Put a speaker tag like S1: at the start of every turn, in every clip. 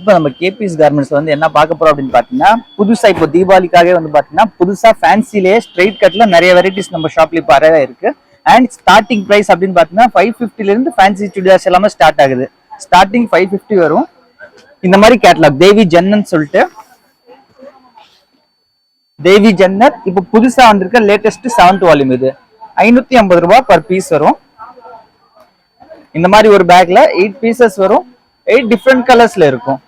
S1: இப்போ நம்ம KBS garments வந்து என்ன பார்க்க போறோம் அப்படின்னு பாத்தீங்கன்னா, புதுசா இப்போ தீபாவளிக்காகவே வந்து பாத்தீங்கன்னா புதுசா ஃபேன்சிலேயே ஸ்ட்ரைட் கட்ல நிறைய வெரைட்டிஸ் நம்ம ஷாப்ல இப்போ வரவே இருக்கு. அண்ட் ஸ்டார்டிங் பிரைஸ் அப்படின்னு பாத்தீங்கன்னா 550ல இருந்து ஃபேன்சி சுடிதார்ஸ் எல்லாமே ஸ்டார்ட் ஆகுது. ஸ்டார்டிங் 550 வரும். இந்த மாதிரி கேட்டலாக் தேவி ஜன்னன் சொல்லிட்டு, தேவி ஜன்னர் இப்போ புதுசா வந்திருக்க லேட்டஸ்ட் 7th வால்யூம். இது 550 ரூபாய் பர் பீஸ் வரும். இந்த மாதிரி ஒரு பேக்ல 8 பீசஸ் வரும். 8 டிஃப்ரெண்ட் கலர்ஸ்ல இருக்கும்.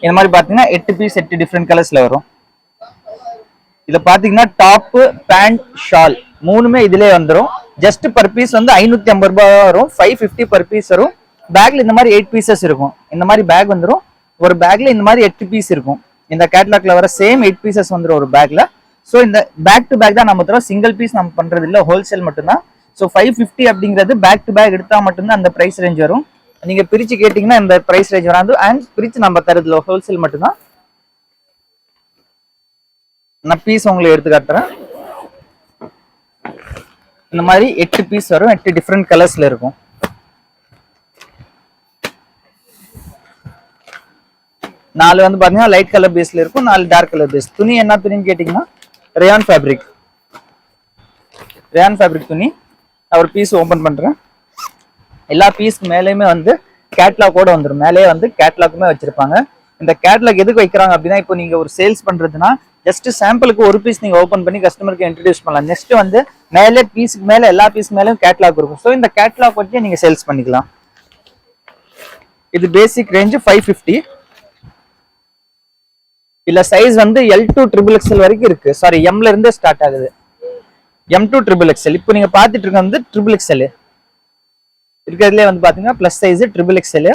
S1: இந்த மாதிரி பாத்தீங்கன்னா 8 பீஸ் 8 டிஃப்ரெண்ட் கலர்ஸ்ல வரும். இத பாத்தீங்கன்னா டாப், பேண்ட், ஷால் மூணுமே இதுலயே வந்துடும். ஜஸ்ட் பர் பீஸ் வந்து 550 ரூபாய் வரும். 550 பர் பீஸ் வரும். பேக்ல இந்த மாதிரி 8 பீசஸ் இருக்கும். இந்த மாதிரி பேக் வந்துடும். ஒரு பேக்ல இந்த மாதிரி 8 பீஸ் இருக்கும். இந்த கேட்டலாக்ல வர சேம் 8 பீசஸ் வந்துடும் ஒரு பேக்ல. ஸோ இந்த பேக் டு பேக் தான் நம்ம தரோம். சிங்கிள் பீஸ் நம்ம பண்றது இல்லை, ஹோல்சேல் மட்டும்தான். ஸோ 550 அப்படிங்கிறது பேக் டு பேக் எடுத்தா மட்டும்தான் அந்த பிரைஸ் ரேஞ்ச் வரும். நீங்க பிரிச்சு கேட்டீங்கன்னா இந்த பிரைஸ் ரேஞ்ச் வராது. அண்ட் பிரிச்சு நம்ம தரதுல ஹோல்சேல் மட்டும்தான். நான் பீஸ் உங்களுக்கு எடுத்து காட்டுறேன். இந்த மாதிரி 8 பீஸ் வரும். 8 டிஃப்ரெண்ட் கலர்ஸ்ல இருக்கும். நாலு வந்து பாத்தீங்கன்னா லைட் கலர் பேஸ்ல இருக்கும், 4 டார்க் கலர் பேஸ். துணி என்ன துணின்னு கேட்டீங்கன்னா ரயான் ஃபேப்ரிக். ரயான் ஃபேப்ரிக் துணி. ஒரு பீஸ் ஓபன் பண்றேன். எல்லா பீஸ்க்கு மேலேயுமே வந்து கேட்லாக் கூட வந்துடும். மேலேயே வந்து கேட்லாக்குமே வச்சிருப்பாங்க. இந்த கேட்லாக் எதுக்கு வைக்கிறாங்க அப்படின்னா, இப்போ நீங்க ஒரு சேல்ஸ் பண்றதுன்னா ஜஸ்ட் சாம்பிளுக்கு ஒரு பீஸ் நீங்க ஓபன் பண்ணி கஸ்டமருக்கு இன்ட்ரடியூஸ் பண்ணலாம். நெக்ஸ்ட் வந்து மேலே பீஸுக்கு மேல எல்லா பீஸ் மேலேயும் கேட்லாக் இருக்கும். ஸோ இந்த கேட்லாக் வச்சு நீங்க சேல்ஸ் பண்ணிக்கலாம். இது பேசிக் ரேஞ்ச் 550. இல்ல சைஸ் வந்து L to XXL வரைக்கும் இருக்கு. சாரி, எம்ல இருந்தே ஸ்டார்ட் ஆகுது. M to XXL. இப்போ நீங்க பாத்துட்டு இருக்க வந்து XXL இருக்கிறதுலே வந்து பாத்தீங்கன்னா plus size XXL.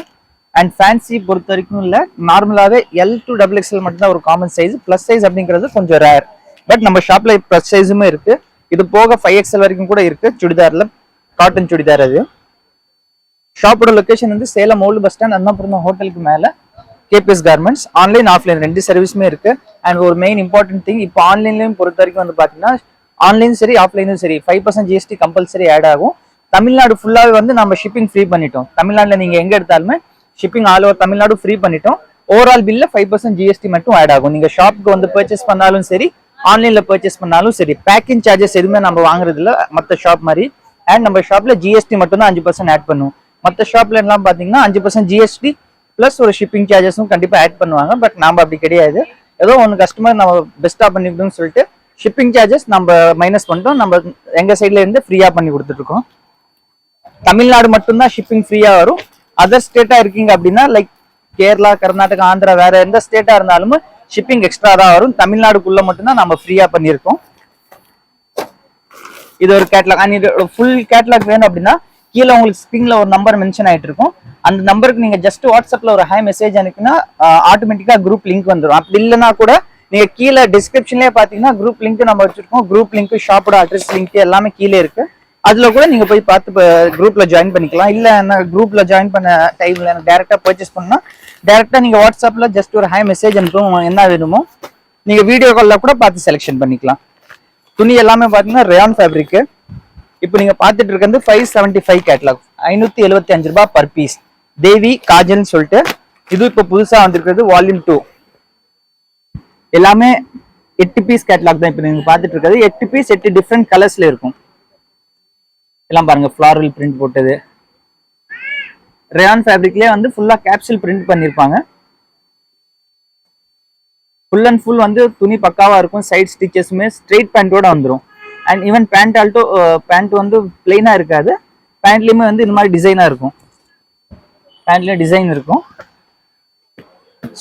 S1: And fancy பொறுத்த வரைக்கும் இல்ல, நார்மலாவே L to XXL மட்டும் தான் ஒரு காமன் சைஸ். பிளஸ் சைஸ் அப்படிங்கிறது கொஞ்சம் ரேர். பட் நம்ம ஷாப்ல பிளஸ் சைஸுமே இருக்கு. இது போக 5XL வரைக்கும் கூட இருக்கு சுடிதார்ல. காட்டன் சுடிதார். அது ஷாப்போட லொகேஷன் வந்து Salem old bus stand, Annapoorna ஹோட்டலுக்கு மேல கேபிஎஸ் கார்மெண்ட்ஸ். ஆன்லைன் ஆஃப்லைன் 2 சர்வீஸுமே இருக்கு. அண்ட் ஒரு மெயின் இம்பார்ட்டன்ட் திங், இப்போ ஆன்லைன்லயும் பொறுத்த வரைக்கும் வந்து பாத்தீங்கன்னா ஆன்லைனும் சரி ஆஃப்லைனும் சரி 5% GST கம்பல்சரி ஆட் ஆகும். தமிழ்நாடு ஃபுல்லாவே வந்து நம்ம ஷிப்பிங் ஃப்ரீ பண்ணிட்டோம். தமிழ்நாடுல நீங்க எங்க எடுத்தாலுமே shipping all over Tamil Nadu free பண்ணிட்டோம். ஓவரால் பில்ல 5% GST மட்டும் ஆட் ஆகும். நீங்க ஷாப்புக்கு வந்து பர்ச்சேஸ் பண்ணாலும் சரி, ஆன்லைன்ல பர்ச்சேஸ் பண்ணாலும் சரி, பேக்கிங் சார்ஜஸ் எதுவுமே நம்ம வாங்குறது இல்ல மற்ற ஷாப் மாதிரி. அண்ட் நம்ம ஷாப்ல GST மட்டும் தான் 5% ஆட் பண்ணுவோம். மற்ற ஷாப்ல எல்லாம் பாத்தீங்கன்னா 5% GST பிளஸ் ஒரு ஷிப்பிங் சார்ஜஸும் கண்டிப்பா ஆட் பண்ணுவாங்க. பட் நாம அப்படி கிடையாது. ஏதோ ஒன்று கஸ்டமர் நம்ம பெஸ்டா பண்ணிக்கணும்னு சொல்லிட்டு ஷிப்பிங் சார்ஜஸ் நம்ம மைனஸ் பண்ணிட்டோம். நம்ம எங்க சைட்ல இருந்து ஃப்ரீயா பண்ணி கொடுத்துட்டு இருக்கோம். தமிழ்நாடு மட்டும்தான் ஷிப்பிங் ஃப்ரீயா வரும். அதர் ஸ்டேட்டா இருக்கீங்க அப்படின்னா லைக் கேரளா, கர்நாடகா, ஆந்திரா, வேற எந்த ஸ்டேட்டா இருந்தாலும் ஷிப்பிங் எக்ஸ்ட்ரா தான் வரும். தமிழ்நாடுக்குள்ள மட்டும்தான் நம்ம ஃப்ரீயா பண்ணியிருக்கோம். இது ஒரு கேட்லாக். அண்ட் இது ஃபுல் கேட்லாக் வேணும் அப்படின்னா கீழே உங்களுக்கு ஸ்க்ரீன்ல ஒரு நம்பர் மென்ஷன் ஆயிட்டு இருக்கும். அந்த நம்பருக்கு நீங்க ஜஸ்ட் வாட்ஸ்அப்ல ஒரு ஹை மெசேஜ் அனுப்பினா ஆட்டோமேட்டிக்கா குரூப் லிங்க் வந்துடும். அப்படி இல்லைன்னா கூட நீங்க கீழே டிஸ்கிரிப்ஷன்லயே பாத்தீங்கன்னா குரூப் லிங்க் நம்ம வச்சிருக்கோம். குரூப் லிங்க், ஷாப்போட அட்ரஸ் லிங்க் எல்லாமே கீழே இருக்கு. அதுல கூட நீங்க போய் பார்த்து குரூப்ல ஜாயின் பண்ணிக்கலாம். இல்ல என்ன குரூப்ல ஜாயின் பண்ண டைம்ல டைரக்டா பர்ச்சேஸ் பண்ணா டைரக்டா நீங்க வாட்ஸ்அப்ல ஜஸ்ட் ஒரு ஹை மெசேஜ் அனுப்பும். என்ன வேணுமோ நீங்க வீடியோ கால்ல கூட பார்த்து செலெக்ஷன் பண்ணிக்கலாம். துணி எல்லாமே பாத்தீங்கன்னா ரயான் ஃபேப்ரிக். இப்போ நீங்க பாத்துட்டு இருக்கிறது 575 கேட்லாக், 575 ரூபாய் பர் பீஸ். தேவி காஜல்னு சொல்லிட்டு இது இப்போ புதுசா வந்திருக்கிறது வால்யூம் 2. எல்லாமே 8 பீஸ் கேட்லாக் தான் இப்போ நீங்க பாத்துட்டு இருக்கிறது. 8 பீஸ் 8 டிஃப்ரெண்ட் கலர்ஸ்ல இருக்கும். எல்லாம் பாருங்க, ஃபிளாரல் பிரிண்ட் போட்டது. ரயான் ஃபேப்ரிக்லயே வந்து ஃபுல்லா கேப்சூல் பிரிண்ட் பண்ணிருப்பாங்க. ஃபுல் அண்ட் ஃபுல் வந்து துணி பக்காவா இருக்கும். சைட் ஸ்டிச்சஸுமே ஸ்ட்ரெயிட் பேண்டோட வந்துடும். And even pant also pant வந்து பிளெயினா இருக்காது. பேண்ட்லயுமே வந்து இந்த மாதிரி டிசைனா இருக்கும். பேண்ட்லயும் டிசைன் இருக்கும்.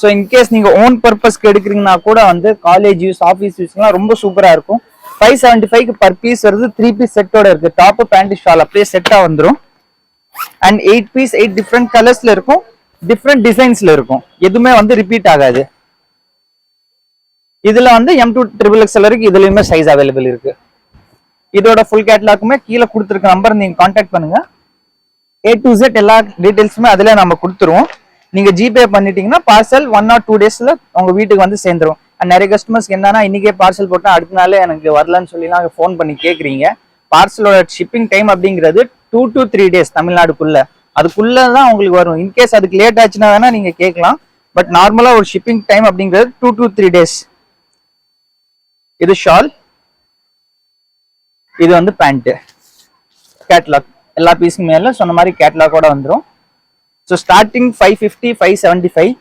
S1: ஸோ இன்கேஸ் நீங்க ஓன் பர்பஸ்க்கு எடுக்கிறீங்கன்னா கூட வந்து காலேஜ் யூஸ், ஆஃபீஸ் யூஸ்லாம் ரொம்ப சூப்பரா இருக்கும். 575 பர் பீஸ் வருது. 3 பீஸ் செட்டோட இருக்கு. டாப், பேண்ட், ஷால் அப்படியே செட்டா வந்துடும். அண்ட் 8 பீஸ் 8 டிஃப்ரெண்ட் கலர்ஸ்ல இருக்கும். டிஃப்ரெண்ட் டிசைன்ஸ்ல இருக்கும். எதுவுமே வந்து ரிப்பீட் ஆகாது. இதுல வந்து M to XXL வரைக்கும் இதுலயுமே சைஸ் அவைலபிள் இருக்கு. இதோட ஃபுல் கேட்லாக்குமே கீழே கொடுத்துருக்க நம்பர் நீங்க கான்டாக்ட் பண்ணுங்க. A to Z எல்லா டீடைல்ஸுமே அதுல நம்ம கொடுத்துருவோம். நீங்க ஜிபே பண்ணிட்டீங்கன்னா பார்சல் 1 or 2 டேஸ்ல உங்க வீட்டுக்கு வந்து சேர்ந்துரும். நிறைய கஸ்டமர்ஸ்க்கு என்னன்னா இன்னைக்கே பார்சல் போட்டா அடுத்த நாளே எனக்கு வரலன்னு சொல்லி ஃபோன் பண்ணி கேட்குறீங்க. பார்சலோட ஷிப்பிங் டைம் அப்படிங்கிறது 2 to 3 டேஸ் தமிழ்நாடுக்குள்ள. அதுக்குள்ளதான் உங்களுக்கு வரும். இன்கேஸ் அதுக்கு லேட் ஆச்சுன்னா வேணா நீங்க கேட்கலாம். பட் நார்மலா ஒரு ஷிப்பிங் டைம் அப்படிங்கிறது 2 to 3 days. இது ஷால், இது வந்து பேண்ட். கேட்லாக் எல்லா பீஸுக்கு மேல சொன்ன மாதிரி கேட்லாகோட வந்துடும். So starting 550, 575.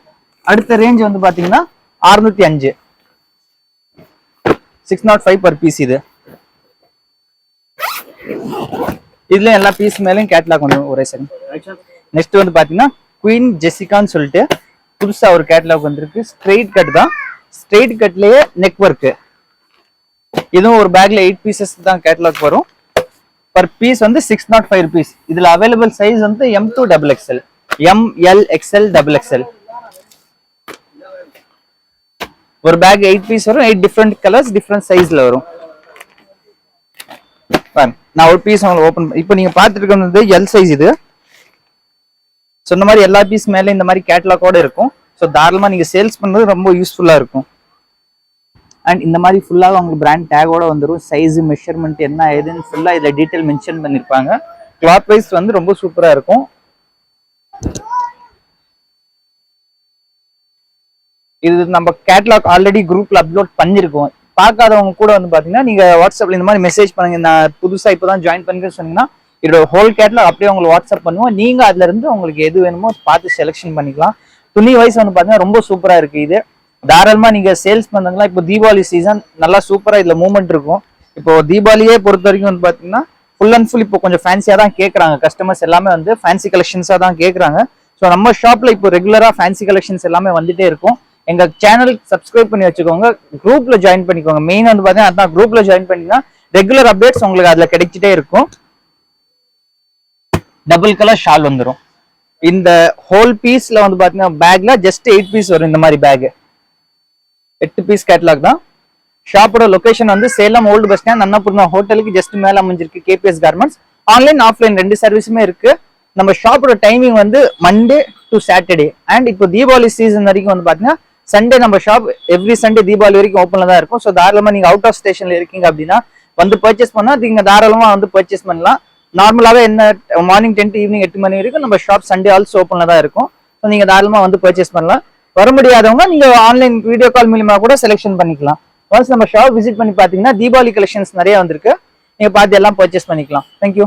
S1: அடுத்த ரேஞ்ச் வந்து பாத்தீங்கன்னா 605, 605 பர் பீஸ். இதுல எல்லா பீஸ் மேலேயும் கேட்லாக் வந்துடும் ஒரே செகண்ட். நெக்ஸ்ட் வந்து பாத்தீங்கன்னா குயின் ஜெசிகான்னு சொல்லிட்டு புதுசா ஒரு கேட்லாக் வந்திருக்கு. ஸ்ட்ரெயிட் கட் தான், ஸ்ட்ரெயிட் கட்லயே நெக் ஒர்க். இதுவும் ஒரு பேக்ல 8 பீசஸ் தான் கேட்லாக் வரும். பர் பீஸ் வந்து 605 rupees. இதுல அவைலபிள் சைஸ் வந்து M2 XXL, ML, XL, XXL. ஒரு பேக் 8 பீஸ் வரும். 8 டிஃப்ரெண்ட் கலர்ஸ், டிஃப்ரெண்ட் சைஸ்ல வரும். நான் ஒரு பீஸ் உங்களுக்கு ஓபன், இப்போ நீங்க பார்த்துட்டு இருக்கிறது எல் சைஸ். இது சொன்ன மாதிரி எல்லா பீஸ் மேல இந்த மாதிரி கேட்லாகோட இருக்கும். ஸோ தாராளமா நீங்க சேல்ஸ் பண்றது ரொம்ப யூஸ்ஃபுல்லா இருக்கும். அண்ட் இந்த மாதிரி ஃபுல்லாக உங்களுக்கு பிராண்ட் டேகோட வந்துடும். சைஸ், மெஷர்மெண்ட் என்ன ஏதுன்னு ஃபுல்லா இதுல டீட்டெயில் மென்ஷன் பண்ணிருப்பாங்க. கிளாத் வைஸ் வந்து ரொம்ப சூப்பரா இருக்கும். இது நம்ம கேட்லாக் ஆல்ரெடி குரூப்ல அப்லோட் பண்ணிருக்கோம். பார்க்காதவங்க கூட வந்து பாத்தீங்கன்னா நீங்க வாட்ஸ்அப்ல இந்த மாதிரி மெசேஜ் பண்ணுங்க, நான் புதுசா இப்பதான் ஜாயின் பண்ணுறேன்னு சொன்னீங்கன்னா இதோட ஹோல் கேட்லாக் அப்படியே உங்களுக்கு வாட்ஸ்அப் பண்ணுவோம். நீங்க அதுல இருந்து உங்களுக்கு எது வேணுமோ பார்த்து செலெக்ஷன் பண்ணிக்கலாம். துணி வைஸ் வந்து பாத்தீங்கன்னா ரொம்ப சூப்பரா இருக்கு. இது தாராளமா நீங்க சேல்ஸ் பண்ணீங்களா. இப்போ தீபாவளி சீசன் நல்லா சூப்பரா இதுல மூவ்மெண்ட் இருக்கும். இப்போ தீபாவளியே பொறுத்த வரைக்கும் வந்து பாத்தீங்கன்னா ஃபுல் அண்ட் ஃபுல் இப்போ கொஞ்சம் ஃபேன்சியா தான் கேட்கறாங்க. கஸ்டமர்ஸ் எல்லாமே வந்து ஃபேன்சி கலெக்ஷன்ஸா தான் கேட்கறாங்க. ஸோ நம்ம ஷாப்ல இப்போ ரெகுலரா ஃபேன்சி கலெக்ஷன்ஸ் எல்லாமே வந்துட்டே இருக்கும். எங்க சேனல் சப்ஸ்கிரைப் பண்ணி வச்சுக்கோங்க, குரூப்ல ஜாயின் பண்ணிக்கோங்க. மெயின் வந்து பாத்தீங்கன்னா அதான், குரூப்ல ஜாயின் பண்ணீங்கன்னா ரெகுலர் அப்டேட்ஸ் உங்களுக்கு அதுல கிடைச்சிட்டே இருக்கும். டபுள் கலர் ஷால் வந்துடும். இந்த ஹோல் பீஸ்ல வந்து பாத்தீங்கன்னா பேக்ல ஜஸ்ட் 8 பீஸ் வரும். இந்த மாதிரி பேக் 8 பீஸ் கேட்லாக் தான். ஷாப்போட லொகேஷன் வந்து Salem old bus stand, Annapoorna ஹோட்டலுக்கு ஜஸ்ட் மேல அமைஞ்சிருக்கு. KPS garments. ஆன்லைன், ஆஃப்லைன் 2 சர்வீஸுமே இருக்கு. நம்ம ஷாப்போட டைமிங் வந்து மண்டே டு சாட்டர்டே. அண்ட் இப்போ தீபாவளி சீசன் வரைக்கும் வந்து பாத்தீங்கன்னா சண்டே நம்ம ஷாப் எவ்ரி சண்டே தீபாவளி வரைக்கும் ஓப்பன்ல தான் இருக்கும். ஸோ தாராளமா நீங்க அவுட் ஆஃப் ஸ்டேஷன்ல இருக்கீங்க அப்படின்னா வந்து பர்ச்சேஸ் பண்ணா நீங்க தாராளமா வந்து பர்ச்சேஸ் பண்ணலாம். நார்மலாவே என்ன மார்னிங் 10 to ஈவினிங் 8 மணி வரைக்கும் நம்ம ஷாப் சண்டே ஆல்சோ ஓப்பன்ல தான் இருக்கும். ஸோ நீங்க தாராளமா வந்து பர்ச்சேஸ் பண்ணலாம். வர முடியாதவங்க நீங்க ஆன்லைன் வீடியோ கால் மூலியமா கூட செலெக்ஷன் பண்ணிக்கலாம். ஒன்ஸ் நம்ம ஷாப் விசிட் பண்ணி பாத்தீங்கன்னா தீபாவளி கலெக்ஷன்ஸ் நிறைய வந்திருக்கு. நீங்க பார்த்து எல்லாம் பர்ச்சேஸ் பண்ணிக்கலாம். தேங்க்யூ.